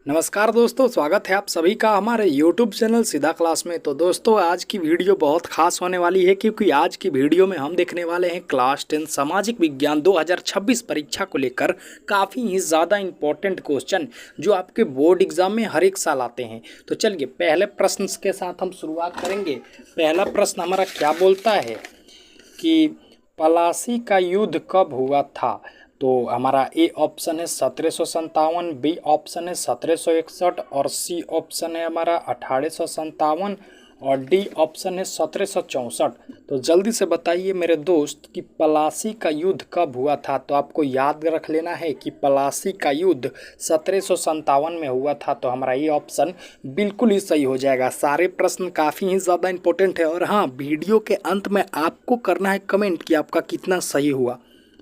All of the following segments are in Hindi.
नमस्कार दोस्तों, स्वागत है आप सभी का हमारे YouTube चैनल सीधा क्लास में। तो दोस्तों, आज की वीडियो बहुत खास होने वाली है क्योंकि आज की वीडियो में हम देखने वाले हैं क्लास 10 सामाजिक विज्ञान 2026 परीक्षा को लेकर काफ़ी ही ज़्यादा इम्पोर्टेंट क्वेश्चन जो आपके बोर्ड एग्जाम में हर एक साल आते हैं। तो चलिए पहले प्रश्न के साथ हम शुरुआत करेंगे। पहला प्रश्न हमारा क्या बोलता है कि पलासी का युद्ध कब हुआ था। तो हमारा ए ऑप्शन है 1757, बी ऑप्शन है 1761 और सी ऑप्शन है हमारा 1857 और डी ऑप्शन है 1764। तो जल्दी से बताइए मेरे दोस्त कि पलासी का युद्ध कब हुआ था। तो आपको याद रख लेना है कि पलासी का युद्ध 1757 में हुआ था। तो हमारा ये ऑप्शन बिल्कुल ही सही हो जाएगा। सारे प्रश्न काफ़ी ही ज़्यादा इंपॉर्टेंट है और हाँ, वीडियो के अंत में आपको करना है कमेंट कि आपका कितना सही हुआ।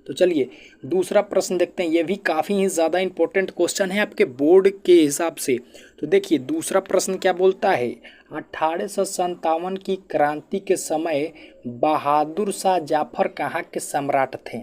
तो चलिए दूसरा प्रश्न देखते हैं। ये भी काफ़ी ही ज़्यादा इंपॉर्टेंट क्वेश्चन है आपके बोर्ड के हिसाब से। तो देखिए दूसरा प्रश्न क्या बोलता है। 1857 की क्रांति के समय बहादुर शाह जाफर कहाँ के सम्राट थे।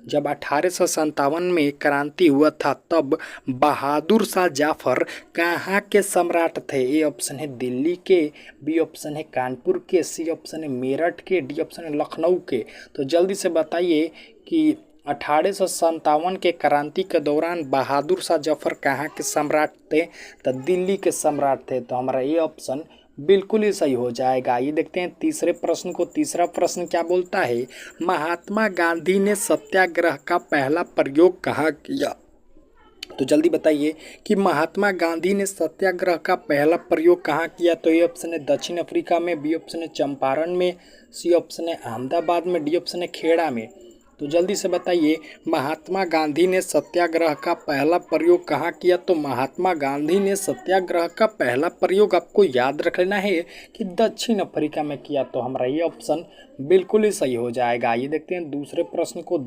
जब 1857 में क्रांति हुआ था तब बहादुर शाह जाफर कहाँ के सम्राट थे। ए ऑप्शन है दिल्ली के, बी ऑप्शन है कानपुर के, सी ऑप्शन है मेरठ के, डी ऑप्शन है लखनऊ के। तो जल्दी से बताइए कि 1857 के क्रांति के दौरान बहादुर शाह जफर कहाँ के सम्राट थे। तो दिल्ली के सम्राट थे। तो हमारा ये ऑप्शन बिल्कुल ही सही हो जाएगा। ये देखते हैं तीसरे प्रश्न को। तीसरा प्रश्न क्या बोलता है। महात्मा गांधी ने सत्याग्रह का पहला प्रयोग कहाँ किया। तो जल्दी बताइए कि महात्मा गांधी ने सत्याग्रह का पहला प्रयोग कहाँ किया। तो ये ऑप्शन है दक्षिण अफ्रीका में, बी ऑप्शन है चंपारण में, सी ऑप्शन है अहमदाबाद में, डी ऑप्शन है खेड़ा में। तो जल्दी से बताइए महात्मा गांधी ने सत्याग्रह का पहला प्रयोग कहाँ किया। तो महात्मा गांधी ने सत्याग्रह का पहला प्रयोग आपको याद रख लेना है कि दक्षिण अफ्रीका में किया। तो हमारा ये ऑप्शन बिल्कुल ही सही हो जाएगा। ये देखते हैं दूसरे प्रश्न को।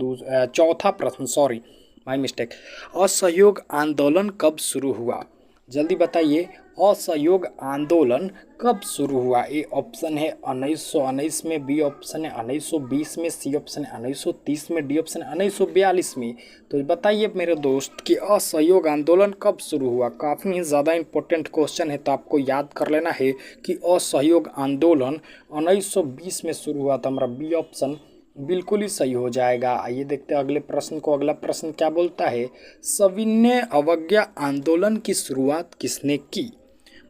चौथा प्रश्न, सॉरी माय मिस्टेक। असहयोग आंदोलन कब शुरू हुआ। जल्दी बताइए असहयोग आंदोलन कब शुरू हुआ। ए ऑप्शन है 1919 में, बी ऑप्शन है 1920 में, सी ऑप्शन है 1930 में, डी ऑप्शन है 1942 में। तो बताइए मेरे दोस्त कि असहयोग आंदोलन कब शुरू हुआ। काफ़ी ही ज़्यादा इंपॉर्टेंट क्वेश्चन है। तो आपको याद कर लेना है कि असहयोग आंदोलन 1920 में शुरू हुआ। तो हमारा बी ऑप्शन बिल्कुल ही सही हो जाएगा। आइए देखते हैं अगले प्रश्न को। अगला प्रश्न क्या बोलता है। सविनय अवज्ञा आंदोलन की शुरुआत किसने की।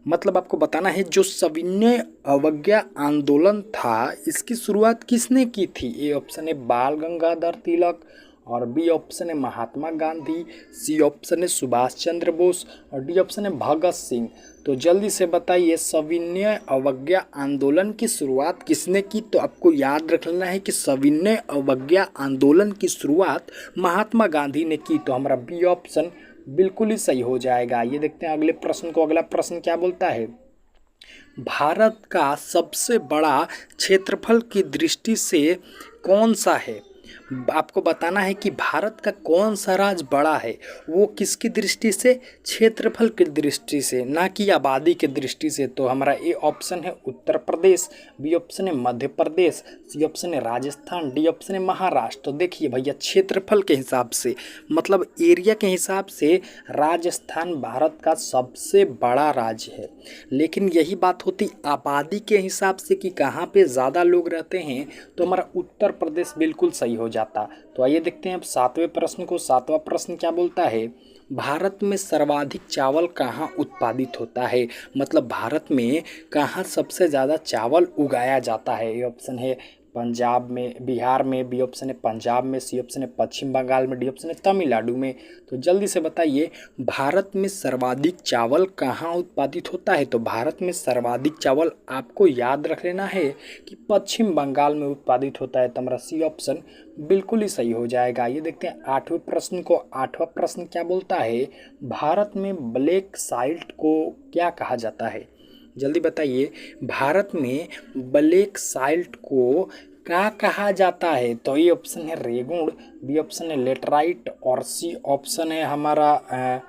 मतलब आपको बताना है जो सविनय अवज्ञा आंदोलन था इसकी शुरुआत किसने की थी। ए ऑप्शन है बाल गंगाधर तिलक और बी ऑप्शन है महात्मा गांधी, सी ऑप्शन है सुभाष चंद्र बोस और डी ऑप्शन है भगत सिंह। तो जल्दी से बताइए सविनय अवज्ञा आंदोलन की शुरुआत किसने की। तो आपको याद रख लेना है कि सविनय अवज्ञा आंदोलन की शुरुआत महात्मा गांधी ने की। तो हमारा बी ऑप्शन बिल्कुल ही सही हो जाएगा। ये देखते हैं अगले प्रश्न को। अगला प्रश्न क्या बोलता है। भारत का सबसे बड़ा क्षेत्रफल की दृष्टि से कौन सा है। आपको बताना है कि भारत का कौन सा राज्य बड़ा है, वो किसकी दृष्टि से, क्षेत्रफल की दृष्टि से, ना कि आबादी की दृष्टि से। तो हमारा ए ऑप्शन है उत्तर प्रदेश, बी ऑप्शन है मध्य प्रदेश, सी ऑप्शन है राजस्थान, डी ऑप्शन है महाराष्ट्र। तो देखिए भैया क्षेत्रफल के हिसाब से मतलब एरिया के हिसाब से राजस्थान भारत का सबसे बड़ा राज्य है। लेकिन यही बात होती आबादी के हिसाब से कि कहाँ पे ज़्यादा लोग रहते हैं तो हमारा उत्तर प्रदेश बिल्कुल सही हो जाता। तो आइए देखते हैं अब सातवें प्रश्न को। सातवां प्रश्न क्या बोलता है। भारत में सर्वाधिक चावल कहाँ उत्पादित होता है। मतलब भारत में कहाँ सबसे ज़्यादा चावल उगाया जाता है। ये ऑप्शन है पंजाब में, बिहार में, बी ऑप्शन है पंजाब में, सी ऑप्शन है पश्चिम बंगाल में, डी ऑप्शन है तमिलनाडु में। तो जल्दी से बताइए भारत में सर्वाधिक चावल कहाँ उत्पादित होता है। तो भारत में सर्वाधिक चावल आपको याद रख लेना है कि पश्चिम बंगाल में उत्पादित होता है। तो हमारा सी ऑप्शन बिल्कुल ही सही हो जाएगा। ये देखते हैं आठवें प्रश्न को। आठवां प्रश्न क्या बोलता है। भारत में ब्लैक साल्ट को क्या कहा जाता है। जल्दी बताइए भारत में ब्लैक साल्ट को क्या कहा जाता है। तो ये ऑप्शन है रेगुड़, बी ऑप्शन है लेटराइट और सी ऑप्शन है हमारा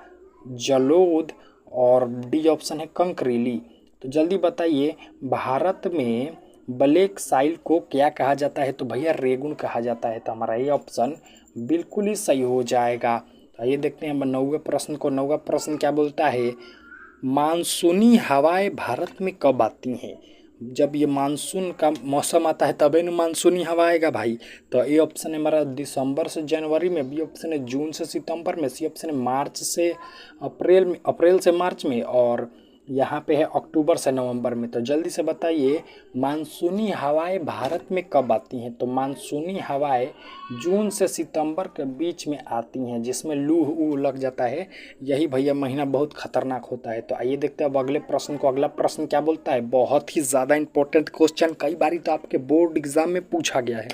जलोद और डी ऑप्शन है कंकरीली। तो जल्दी बताइए भारत में ब्लैक साइल को क्या कहा जाता है। तो भैया रेगुड़ कहा जाता है। तो हमारा ये ऑप्शन बिल्कुल ही सही हो जाएगा। आइए देखते हैं नौवें प्रश्न को। नौवां प्रश्न क्या बोलता है। मानसूनी हवाएं भारत में कब आती हैं? जब ये मानसून का मौसम आता है तभी न मानसूनी हवा आएगा भाई। तो ए ऑप्शन है हमारा दिसंबर से जनवरी में, बी ऑप्शन है जून से सितंबर में, सी ऑप्शन है मार्च से अप्रैल में, अप्रैल से मार्च में, और यहाँ पे है अक्टूबर से नवंबर में। तो जल्दी से बताइए मानसूनी हवाएं भारत में कब आती हैं? तो मानसूनी हवाएं जून से सितंबर के बीच में आती हैं, जिसमें लू लग जाता है। यही भैया महीना बहुत खतरनाक होता है। तो आइए देखते हैं अब अगले प्रश्न को। अगला प्रश्न क्या बोलता है? बहुत ही ज़्यादा इंपॉर्टेंट क्वेश्चन, कई बारी तो आपके बोर्ड एग्जाम में पूछा गया है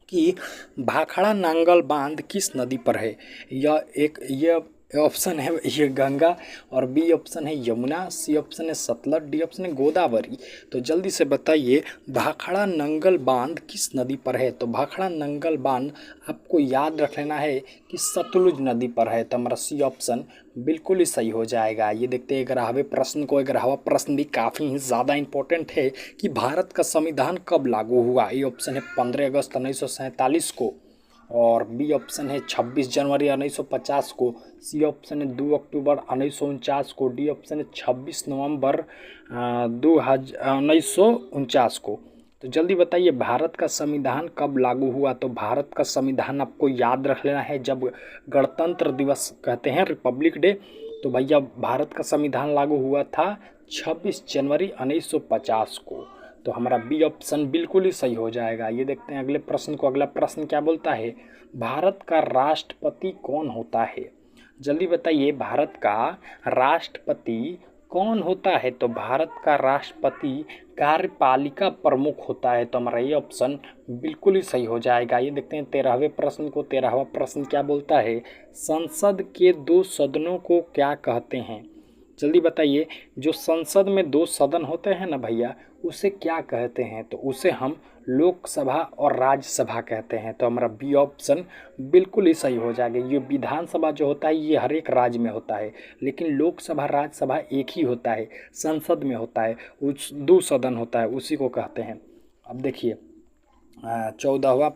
कि भाखड़ा नांगल बांध किस नदी पर है? ये ऑप्शन है ये गंगा, और बी ऑप्शन है यमुना, सी ऑप्शन है सतलज, डी ऑप्शन है गोदावरी। तो जल्दी से बताइए भाखड़ा नंगल बांध किस नदी पर है? तो भाखड़ा नंगल बांध आपको याद रख लेना है कि सतलुज नदी पर है। तो हमारा सी ऑप्शन बिल्कुल ही सही हो जाएगा। ये देखते हैं 11वें प्रश्न को। 11वां प्रश्न भी काफ़ी ही ज़्यादा इंपॉर्टेंट है कि भारत का संविधान कब लागू हुआ? ये ऑप्शन है 15 अगस्त 1947 को, और बी ऑप्शन है 26 जनवरी 1950 को, सी ऑप्शन है 2 अक्टूबर 1949 को, डी ऑप्शन है 26 नवंबर 1949 को। तो जल्दी बताइए भारत का संविधान कब लागू हुआ? तो भारत का संविधान आपको याद रख लेना है जब गणतंत्र दिवस कहते हैं, रिपब्लिक डे। तो भैया भारत का संविधान लागू हुआ था 26 जनवरी 1950 को। तो हमारा बी ऑप्शन बिल्कुल ही सही हो जाएगा। ये देखते हैं अगले प्रश्न को। अगला प्रश्न क्या बोलता है? भारत का राष्ट्रपति कौन होता है? जल्दी बताइए भारत का राष्ट्रपति कौन होता है? तो भारत का राष्ट्रपति कार्यपालिका प्रमुख होता है। तो हमारा ये ऑप्शन बिल्कुल ही सही हो जाएगा। ये देखते हैं 13वें प्रश्न को। 13वां प्रश्न क्या बोलता है? संसद के 2 सदनों को क्या कहते हैं? जल्दी बताइए जो संसद में 2 सदन होते हैं ना भैया, उसे क्या कहते हैं? तो उसे हम लोकसभा और राज्यसभा कहते हैं। तो हमारा बी ऑप्शन बिल्कुल ही सही हो जाएगा। ये विधानसभा जो होता है ये हर एक राज्य में होता है, लेकिन लोकसभा राज्यसभा एक ही होता है, संसद में होता है, उस 2 सदन होता है, उसी को कहते हैं। अब देखिए 14वां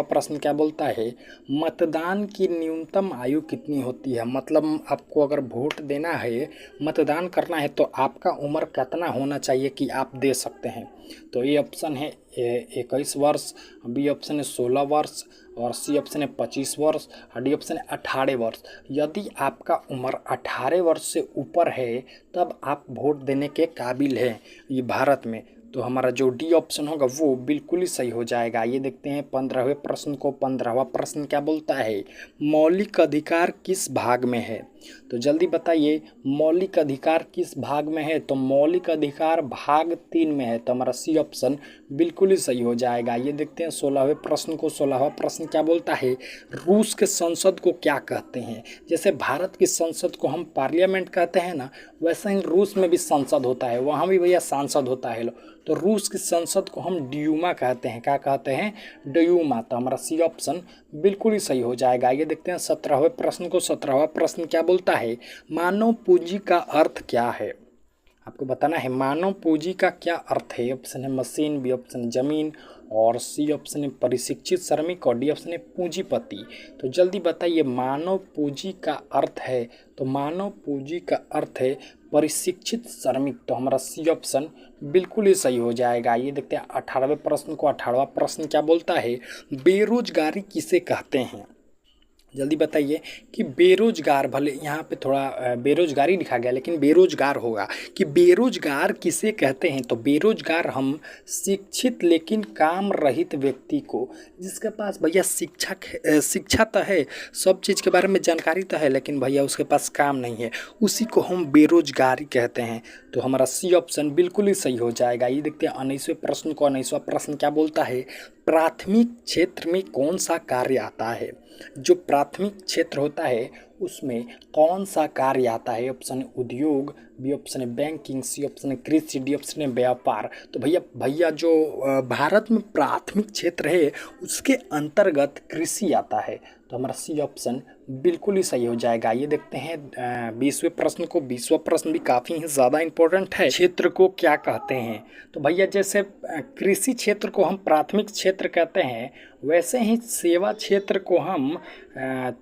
प्रश्न क्या बोलता है? मतदान की न्यूनतम आयु कितनी होती है? मतलब आपको अगर वोट देना है, मतदान करना है, तो आपका उम्र कितना होना चाहिए कि आप दे सकते हैं? तो ये ऑप्शन है 21 वर्ष, बी ऑप्शन है 16 वर्ष, और सी ऑप्शन है 25 वर्ष, और डी ऑप्शन है 18 वर्ष। यदि आपका उम्र 18 वर्ष से ऊपर है तब आप वोट देने के काबिल हैं ये भारत में। तो हमारा जो डी ऑप्शन होगा वो बिल्कुल ही सही हो जाएगा। ये देखते हैं 15वें प्रश्न को। 15वां प्रश्न क्या बोलता है? मौलिक अधिकार किस भाग में है? तो जल्दी बताइए मौलिक अधिकार किस भाग में है? तो मौलिक अधिकार भाग 3 में है। तो हमारा सी ऑप्शन बिल्कुल ही सही हो जाएगा। ये देखते हैं 16वें प्रश्न को। 16वां प्रश्न क्या बोलता है? रूस के संसद को क्या कहते हैं? जैसे भारत की संसद को हम पार्लियामेंट कहते हैं ना, वैसे ही रूस में भी संसद होता है, वहाँ भी भैया सांसद होता है। तो रूस की संसद को हम ड्यूमा कहते हैं। क्या कहते हैं? ड्यूमा। तो हमारा सी ऑप्शन बिल्कुल ही सही हो जाएगा। ये देखते हैं 17वें प्रश्न को। 17वां प्रश्न क्या बोलता है? मानव पूंजी का अर्थ क्या है? आपको बताना है मानव पूंजी का क्या अर्थ है। ऑप्शन है मशीन, बी ऑप्शन जमीन, और सी ऑप्शन है प्रशिक्षित श्रमिक, और डी ऑप्शन है पूंजीपति। तो जल्दी बताइए मानव पूंजी का अर्थ है। तो मानव पूंजी का अर्थ है प्रशिक्षित श्रमिक। तो हमारा सी ऑप्शन बिल्कुल ही सही हो जाएगा। ये देखते हैं 18वें प्रश्न को। 18वां प्रश्न क्या बोलता है? बेरोजगारी किसे कहते हैं? जल्दी बताइए कि बेरोजगार, भले यहाँ पे थोड़ा बेरोजगारी लिखा गया लेकिन बेरोजगार होगा, कि बेरोजगार किसे कहते हैं? तो बेरोजगार हम शिक्षित लेकिन काम रहित व्यक्ति को, जिसके पास भैया शिक्षा तो है, सब चीज़ के बारे में जानकारी तो है, लेकिन भैया उसके पास काम नहीं है, उसी को हम बेरोजगारी कहते हैं। तो हमारा सी ऑप्शन बिल्कुल ही सही हो जाएगा। ये देखते हैं 19वें प्रश्न को। 19वां प्रश्न क्या बोलता है? प्राथमिक क्षेत्र में कौन सा कार्य आता है? जो प्राथमिक क्षेत्र होता है उसमें कौन सा कार्य आता है? ऑप्शन है उद्योग, बी ऑप्शन है बैंकिंग, सी ऑप्शन है कृषि, डी ऑप्शन है व्यापार। तो भैया जो भारत में प्राथमिक क्षेत्र है उसके अंतर्गत कृषि आता है। तो हमारा सी ऑप्शन बिल्कुल ही सही हो जाएगा। ये देखते हैं 20वें प्रश्न को। 20वां प्रश्न भी काफ़ी ही ज़्यादा इंपॉर्टेंट है। क्षेत्र को क्या कहते हैं? तो भैया जैसे कृषि क्षेत्र को हम प्राथमिक क्षेत्र कहते हैं, वैसे ही सेवा क्षेत्र को हम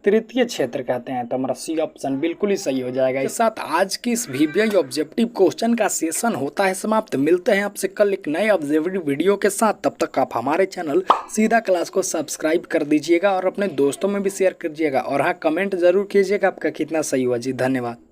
तृतीय क्षेत्र कहते हैं, तो हमारा सी ऑप्शन बिल्कुल ही सही हो जाएगा। इस साथ आज की इस वीवीआई ऑब्जेक्टिव क्वेश्चन का सेशन होता है समाप्त। मिलते हैं आपसे कल एक नए ऑब्जेक्टिव वीडियो के साथ। तब तक आप हमारे चैनल सीधा क्लास को सब्सक्राइब कर दीजिएगा और अपने दोस्तों में भी शेयर कीजिएगा। और हाँ, कमेंट जरूर कीजिएगा आपका कितना सही हुआ जी। धन्यवाद।